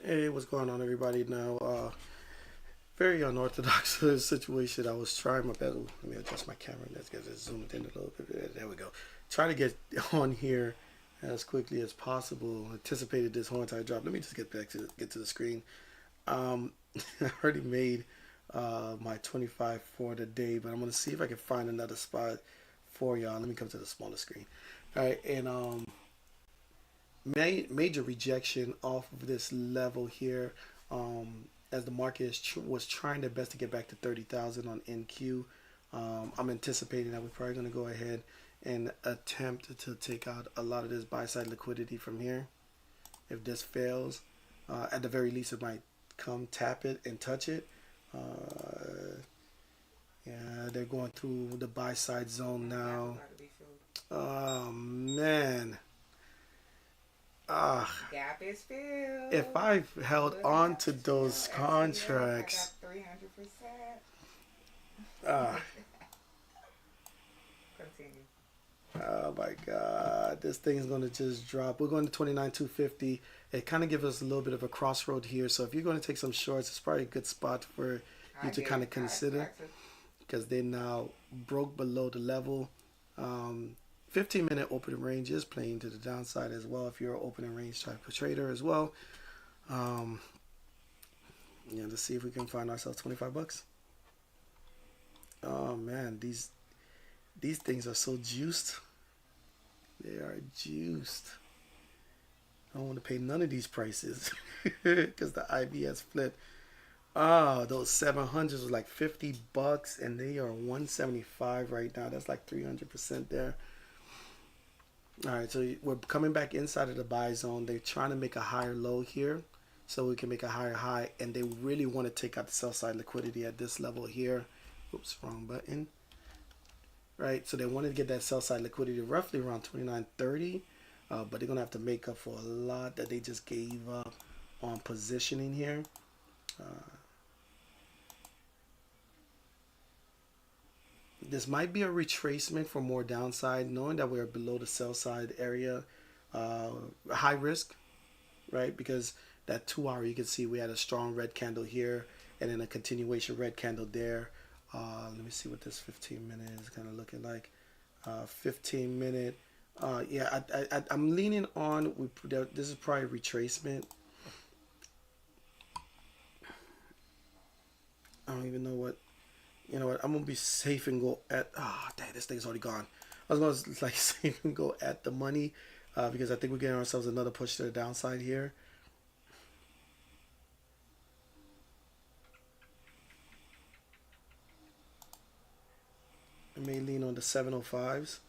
Hey, what's going on, everybody? Now, very unorthodox situation. I was trying my best. Let me adjust my camera. Let's get it zoomed in a little bit. There we go. Trying to get on here as quickly as possible. Anticipated this whole entire drop. Let me just get to the screen. Um, I already made my 25 for the day, but I'm gonna see if I can find another spot for y'all. Let me come to the smaller screen. All right, and major rejection off of this level here, as the market was trying their best to get back to 30,000 on NQ. I'm anticipating that we're probably going to go ahead and attempt to take out a lot of this buy side liquidity from here. If this fails, at the very least, it might come tap it and touch it. Yeah, they're going through the buy side zone now. Oh man. Ah, Gap is filled. if I held Good on gap to is those filled. contracts, I got 300%. ah, Continue. oh my God, this thing's gonna just drop. We're going to 29,250. It kind of gives us a little bit of a crossroad here. So if you're going to take some shorts, it's probably a good spot for you to kind of consider, because they now broke below the level. 15-minute opening range is playing to the downside as well if you're an opening range type of trader as well. Um, yeah, let's see if we can find ourselves 25 bucks. Oh man, these things are so juiced. They are juiced. I don't want to pay none of these prices because the IBS flipped. Ah, those 700s was like 50 bucks and they are 175 right now. That's like 300% there. All right, so we're coming back inside of the buy zone. They're trying to make a higher low here so we can make a higher high, and they really want to take out the sell side liquidity at this level here. Oops, wrong button. Right, so they want to get that sell side liquidity roughly around 29.30, but they're gonna have to make up for a lot that they just gave up on positioning here. This might be a retracement for more downside, knowing that we're below the sell side area. Uh, High risk, right? Because that 2 hour, you can see we had a strong red candle here and then a continuation red candle there. Let me see what this 15-minute is kind of looking like. 15-minute. Yeah, I'm leaning on. This is probably retracement. I don't even know what. You know what? I'm gonna be safe and go at. Ah, oh, dang, this thing's already gone. I was gonna like safe and go at the money, because I think we're getting ourselves another push to the downside here. I may lean on the 705s.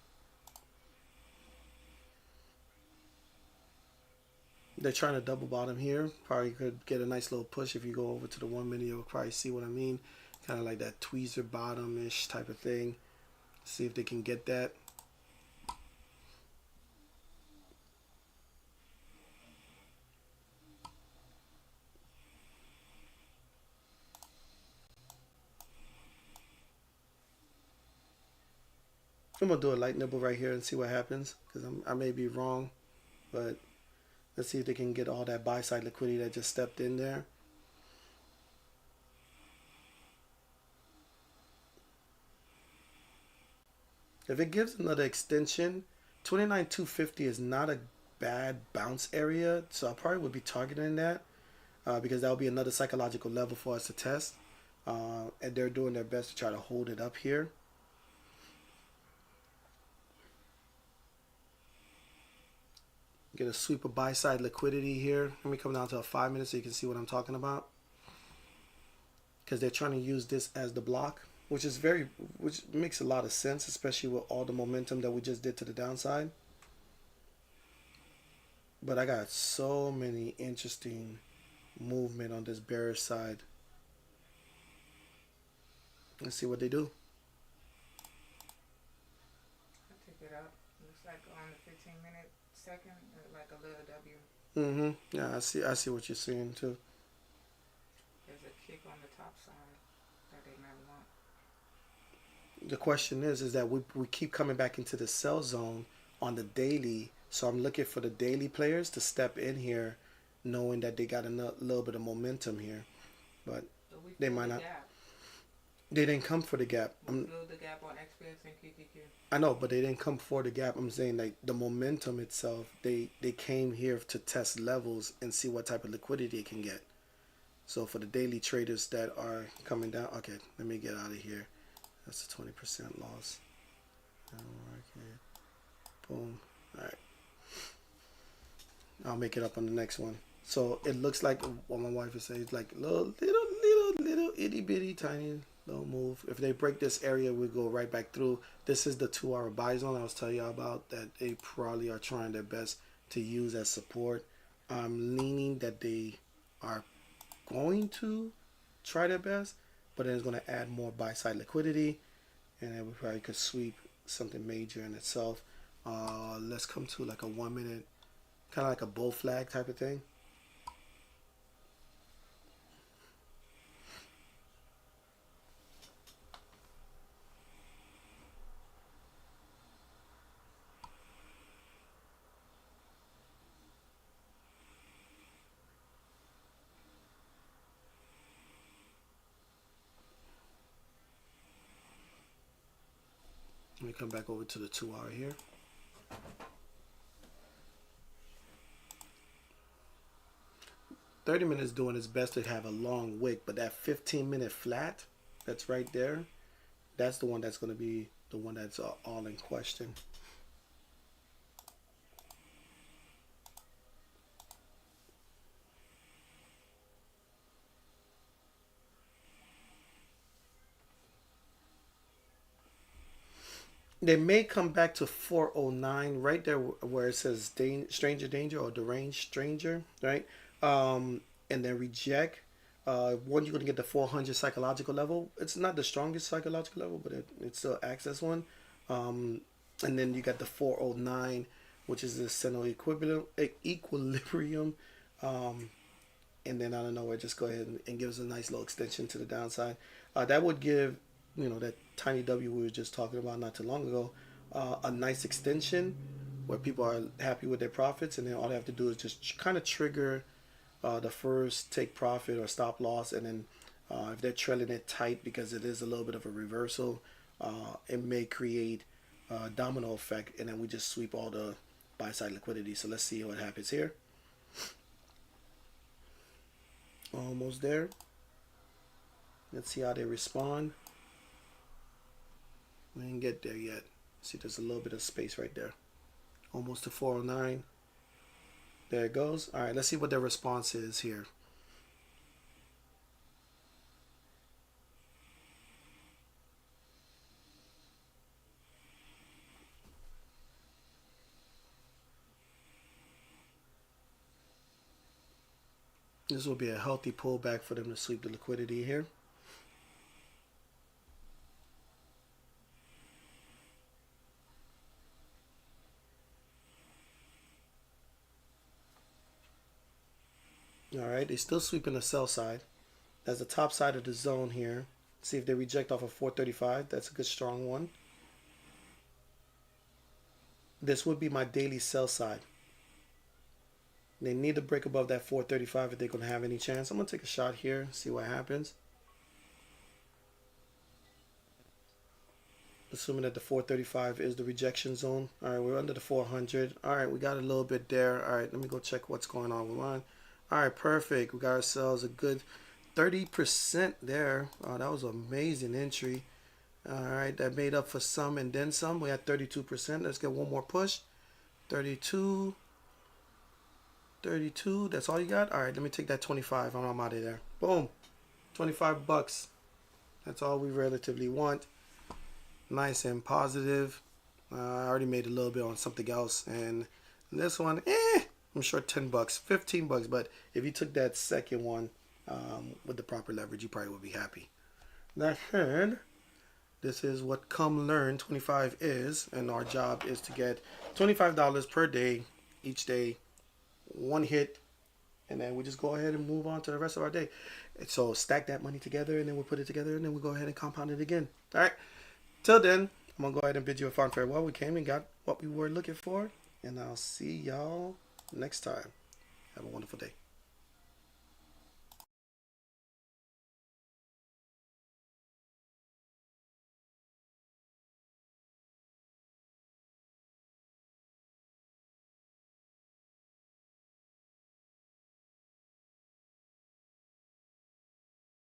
They're trying to double bottom here. Probably could get a nice little push if you go over to the 1 minute. You'll probably see what I mean. Kind of like that tweezer bottom-ish type of thing. See if they can get that. I'm gonna do a light nibble right here and see what happens, because I may be wrong, but let's see if they can get all that buy side liquidity that just stepped in there. If it gives another extension, 29,250 is not a bad bounce area, so I probably would be targeting that, because that will be another psychological level for us to test. And they're doing their best to try to hold it up here. Get a sweep of buy side liquidity here. Let me come down to a 5 minute so you can see what I'm talking about. Because they're trying to use this as the block, which makes a lot of sense, especially with all the momentum that we just did to the downside. But I got so many interesting movement on this bearish side. Let's see what they do. I took it up. Looks like on the 15-minute second, like a little W. Yeah, I see what you're seeing too. There's a kick on the top side that they might want. The question is that we keep coming back into the sell zone on the daily. So I'm looking for the daily players to step in here knowing that they got a little bit of momentum here, but So we they filled might the not. gap. They didn't come for the gap. We filled the gap on XPX and QQQ. I know, but they didn't come for the gap. I'm saying like the momentum itself. They came here to test levels and see what type of liquidity it can get. So for the daily traders that are coming down, okay, let me get out of here. That's a 20% loss. Okay, boom. All right, I'll make it up on the next one. So it looks like what my wife is saying. It's like little itty bitty tiny little move. If they break this area, we go right back through. This is the 2-hour buy zone I was telling you about that they probably are trying their best to use as support. I'm leaning that they are going to try their best, but then it's going to add more buy side liquidity, and then we probably could sweep something major in itself. Let's come to like a 1 minute, kind of like a bull flag type of thing. Let me come back over to the 2-hour here. $30 doing its best to have a long wick, but that 15-minute flat that's right there, that's the one that's going to be the one that's all in question. They may come back to 409 right there where it says stranger danger or deranged stranger, right? And then reject. One, you're going to get the 400 psychological level. It's not the strongest psychological level, but it still acts as one. And then you got the 409, which is the center equilibrium. And then out of nowhere, just go ahead and give us a nice little extension to the downside. That would give, that tiny W we were just talking about not too long ago, a nice extension where people are happy with their profits, and then all they have to do is just kind of trigger the first take profit or stop loss, and then if they're trailing it tight because it is a little bit of a reversal, it may create a domino effect, and then we just sweep all the buy side liquidity. So let's see what happens here. Almost there. Let's see how they respond. We didn't get there yet. See, there's a little bit of space right there. Almost to 409. There it goes. All right, let's see what their response is here. This will be a healthy pullback for them to sweep the liquidity here. All right, they're still sweeping the sell side. That's the top side of the zone here. See if they reject off of 435. That's a good strong one. This would be my daily sell side. They need to break above that 435 if they're going to have any chance. I'm going to take a shot here, see what happens. Assuming that the 435 is the rejection zone. All right, we're under the 400. All right, we got a little bit there. All right, let me go check what's going on with mine. All right, perfect. We got ourselves a good 30% there. Oh, that was an amazing entry. All right, that made up for some and then some. We had 32%. Let's get one more push. 32. 32. That's all you got? All right, let me take that 25. I'm out of there. Boom. 25 bucks. That's all we relatively want. Nice and positive. I already made a little bit on something else. And this one, I'm sure 10 bucks, 15 bucks. But if you took that second one with the proper leverage, you probably would be happy. That said, this is what Come Learn 25 is. And our job is to get $25 per day, each day, one hit. And then we just go ahead and move on to the rest of our day. And so stack that money together, and then we'll put it together, and then we'll go ahead and compound it again. All right. Till then, I'm going to go ahead and bid you a fond farewell. We came and got what we were looking for. And I'll see y'all next time. Have a wonderful day.